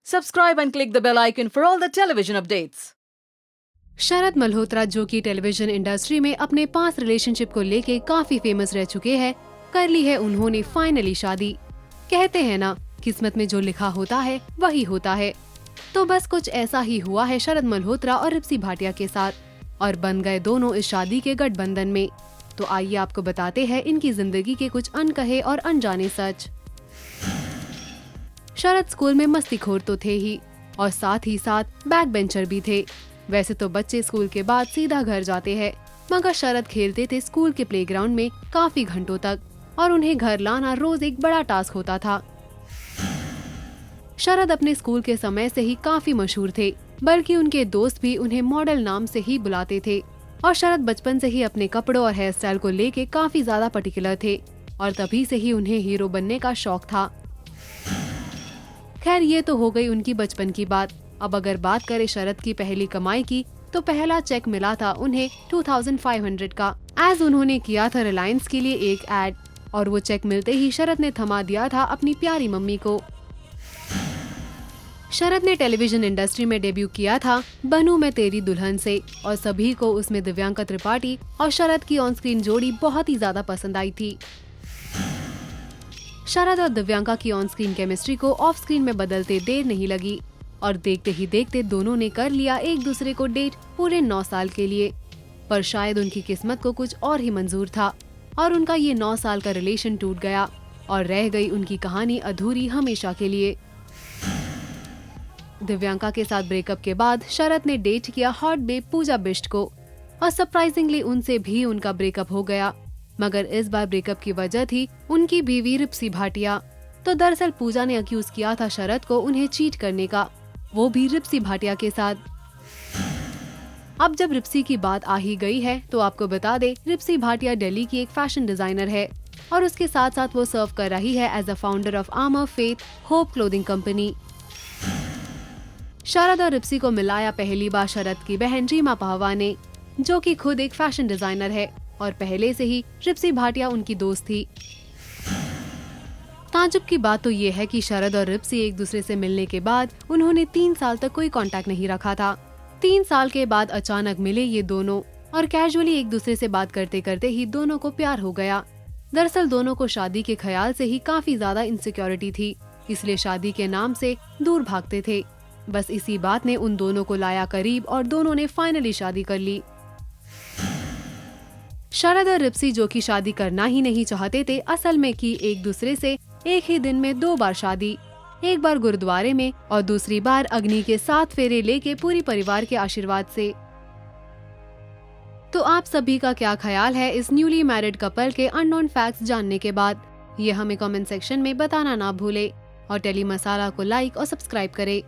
Subscribe and click the bell icon for all the television updates. शरद मल्होत्रा, जो कि television industry में अपने 5 relationship को लेके काफी फेमस रह चुके हैं, कर ली है उन्होंने फाइनली शादी। कहते हैं ना, किस्मत में जो लिखा होता है वही होता है। तो बस कुछ ऐसा ही हुआ है शरद मल्होत्रा और रिप्सी भाटिया के साथ और बन गए दोनों इस शादी के गठबंधन में। तो आइए आपको बताते हैं इनकी जिंदगी के कुछ अनकहे और अनजाने सच। शरद स्कूल में मस्तीखोर तो थे ही और साथ ही साथ बैक बेंचर भी थे। वैसे तो बच्चे स्कूल के बाद सीधा घर जाते हैं, मगर शरद खेलते थे स्कूल के प्लेग्राउंड में काफी घंटों तक और उन्हें घर लाना रोज एक बड़ा टास्क होता था। शरद अपने स्कूल के समय से ही काफी मशहूर थे, बल्कि उनके दोस्त भी उन्हें मॉडल नाम से ही बुलाते थे। और शरद बचपन से ही अपने कपड़ों और हेयर स्टाइल को लेके काफी ज्यादा पर्टिकुलर थे और तभी से ही उन्हें हीरो बनने का शौक था। खैर, ये तो हो गई उनकी बचपन की बात। अब अगर बात करें शरद की पहली कमाई की, तो पहला चेक मिला था उन्हें 2500 का, एज उन्होंने किया था रिलायंस के लिए एक एड। और वो चेक मिलते ही शरद ने थमा दिया था अपनी प्यारी मम्मी को। शरद ने टेलीविजन इंडस्ट्री में डेब्यू किया था बनूं मैं तेरी दुल्हन से और सभी को उसमें दिव्यांका त्रिपाठी और शरद की ऑन स्क्रीन जोड़ी बहुत ही ज्यादा पसंद आई थी। शरद और दिव्यांका की ऑन स्क्रीन केमिस्ट्री को ऑफ स्क्रीन में बदलते देर नहीं लगी और देखते ही देखते दोनों ने कर लिया एक दूसरे को डेट पूरे 9 साल के लिए। पर शायद उनकी किस्मत को कुछ और ही मंजूर था और उनका ये 9 साल का रिलेशन टूट गया और रह गई उनकी कहानी अधूरी हमेशा के लिए। दिव्यांका के साथ ब्रेकअप के बाद शरद ने डेट किया हॉट बेब पूजा बिष्ट को और सरप्राइजिंगली उनसे भी उनका ब्रेकअप हो गया, मगर इस बार ब्रेकअप की वजह थी उनकी बीवी रिप्सी भाटिया। तो दरअसल पूजा ने अक्यूज किया था शरद को उन्हें चीट करने का, वो भी रिप्सी भाटिया के साथ। अब जब रिप्सी की बात आ ही गई है तो आपको बता दे, रिप्सी भाटिया दिल्ली की एक फैशन डिजाइनर है और उसके साथ साथ वो सर्व कर रही है as a founder of armour faith hope clothing company. Sharad और रिप्सी को मिलाया पहली बार शरद की बहन रीमा पाहवा ने, जो कि खुद एक फैशन डिजाइनर है और पहले से ही रिप्सी भाटिया उनकी दोस्त थी। ताजुब की बात तो ये है कि शरद और रिप्सी एक दूसरे से मिलने के बाद उन्होंने 3 साल तक कोई कांटेक्ट नहीं रखा था। 3 साल के बाद अचानक मिले ये दोनों और कैजुअली एक दूसरे से बात करते करते ही दोनों को प्यार हो गया। दरअसल दोनों को शादी के ख्याल से ही काफी ज्यादा इनसिक्योरिटी थी, इसलिए शादी के नाम से दूर भागते थे। बस इसी बात ने उन दोनों को लाया करीब और दोनों ने फाइनली शादी कर ली। शरद और रिप्सी, जो कि शादी करना ही नहीं चाहते थे, असल में की एक दूसरे से एक ही दिन में 2 बार शादी, एक बार गुरुद्वारे में और दूसरी बार अग्नि के 7 फेरे लेके पूरी परिवार के आशीर्वाद से। तो आप सभी का क्या ख्याल है इस न्यूली मैरिड कपल के अननोन फैक्ट्स जानने के बाद? ये हमें कमेंट सेक्शन में बताना ना भूले और टेली मसाला को लाइक और सब्सक्राइब करें।